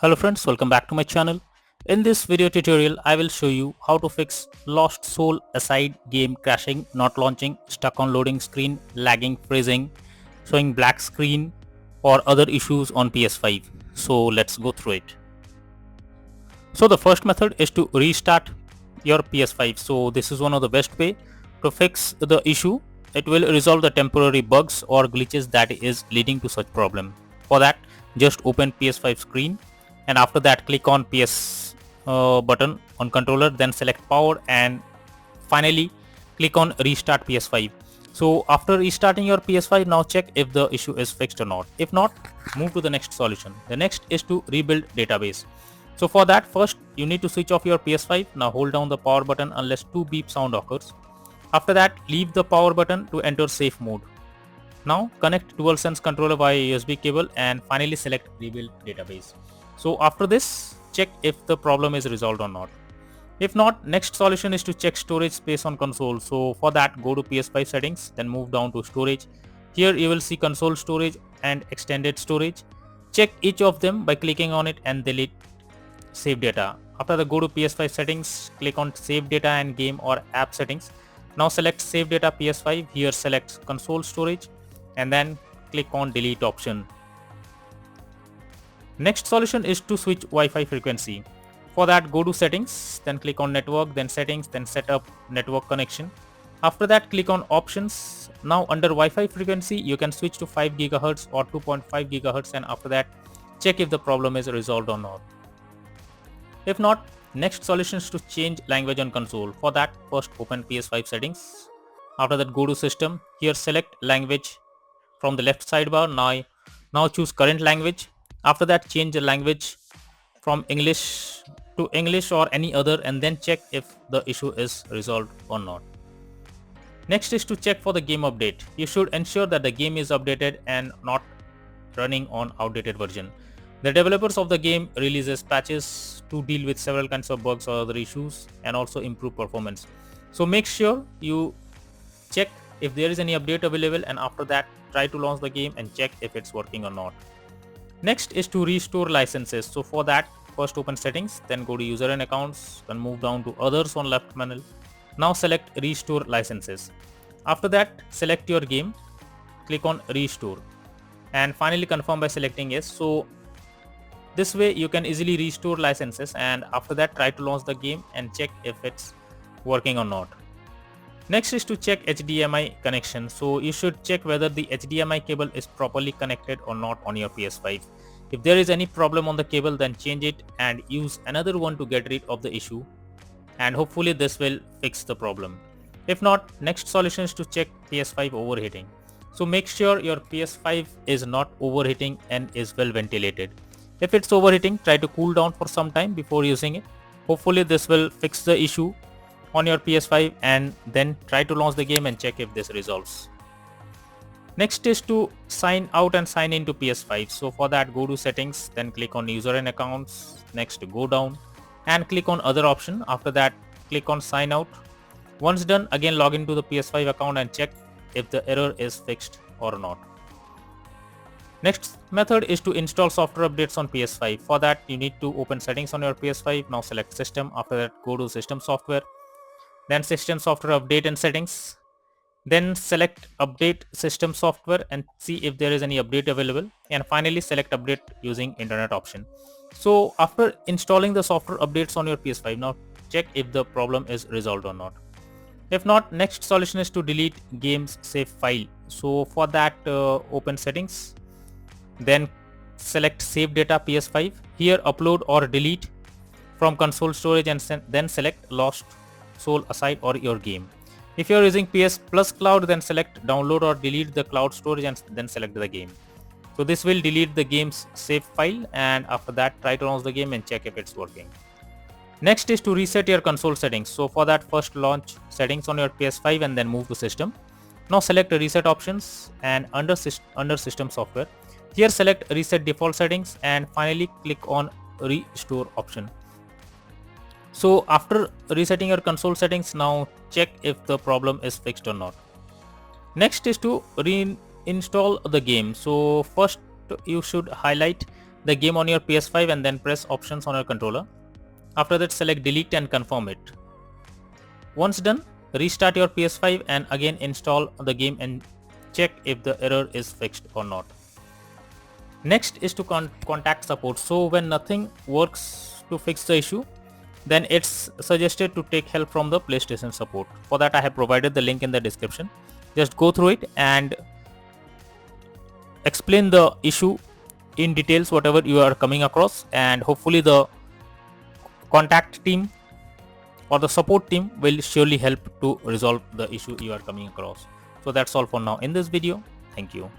Hello friends, welcome back to my channel. In this video tutorial, I will show you how to fix Lost Soul Aside game crashing, not launching, stuck on loading screen, lagging, freezing, showing black screen or other issues on PS5. So let's go through it. So the first method is to restart your PS5. So this is one of the best way to fix the issue. It will resolve the temporary bugs or glitches that is leading to such problem. For that, just open PS5 screen and after that click on PS button on controller, then select power and finally click on restart PS5. So after restarting your PS5, now check if the issue is fixed or not. If not, move to the next solution. The next is to rebuild database. So for that, first you need to switch off your PS5. Now hold down the power button unless two beep sound occurs. After that, leave the power button to enter safe mode. Now connect DualSense controller via USB cable and finally select rebuild database. So after this, check if the problem is resolved or not. If not, next solution is to check storage space on console. So for that, go to PS5 settings, then move down to storage. Here you will see console storage and extended storage. Check each of them by clicking on it and delete save data. After that, go to PS5 settings, click on save data and game or app settings. Now select save data PS5. Here select console storage and then click on delete option. Next solution is to switch Wi-Fi frequency. For that, go to settings, then click on network, then settings, then set up network connection. After that, click on options. Now under Wi-Fi frequency, you can switch to 5 GHz or 2.5 GHz and after that, check if the problem is resolved or not. If not, next solution is to change language on console. For that, first open PS5 settings. After that, go to system. Here select language from the left sidebar. Now choose current language. After that, change the language from English to English or any other and then check if the issue is resolved or not. Next is to check for the game update. You should ensure that the game is updated and not running on outdated version. The developers of the game releases patches to deal with several kinds of bugs or other issues and also improve performance. So make sure you check if there is any update available and after that try to launch the game and check if it's working or not. Next is to restore licenses. So for that, first open settings, then go to user and accounts, then move down to others on left panel. Now select restore licenses. After that, select your game, click on restore and finally confirm by selecting yes. So this way you can easily restore licenses and after that try to launch the game and check if it's working or not. Next is to check HDMI connection. So you should check whether the HDMI cable is properly connected or not on your PS5. If there is any problem on the cable, then change it and use another one to get rid of the issue and hopefully this will fix the problem. If not, next solution is to check PS5 overheating. So make sure your PS5 is not overheating and is well ventilated. If it's overheating, try to cool down for some time before using it. Hopefully this will fix the issue on your PS5 and then try to launch the game and check if this resolves. Next is to sign out and sign into PS5. So for that, go to settings, then click on user and accounts. Next, go down and click on other option. After that, click on sign out. Once done, again log into the PS5 account and check if the error is fixed or not. Next method is to install software updates on PS5. For that, you need to open settings on your PS5. Now select system. After that, go to system software. Then system software update and settings. Then select update system software and see if there is any update available. And finally select update using internet option. So after installing the software updates on your PS5, now check if the problem is resolved or not. If not, next solution is to delete game's save file. So for that, open settings. Then select save data PS5. Here upload or delete from console storage and then select Lost Soul Aside or your game. If you are using PS Plus Cloud, then select download or delete the cloud storage and then select the game. So this will delete the game's save file and after that try to launch the game and check if it's working. Next is to reset your console settings. So for that, first launch settings on your PS5 and then move to system. Now select reset options and under system software. Here select reset default settings and finally click on restore option. So after resetting your console settings, now check if the problem is fixed or not. Next is to reinstall the game. So first you should highlight the game on your PS5 and then press options on your controller. After that, select delete and confirm it. Once done, restart your PS5 and again install the game and check if the error is fixed or not. Next is to contact support. So when nothing works to fix the issue, then it's suggested to take help from the PlayStation support. For that, I have provided the link in the description. Just go through it and explain the issue in details, whatever you are coming across, and hopefully the contact team or the support team will surely help to resolve the issue you are coming across. So that's all for now in this video. Thank you.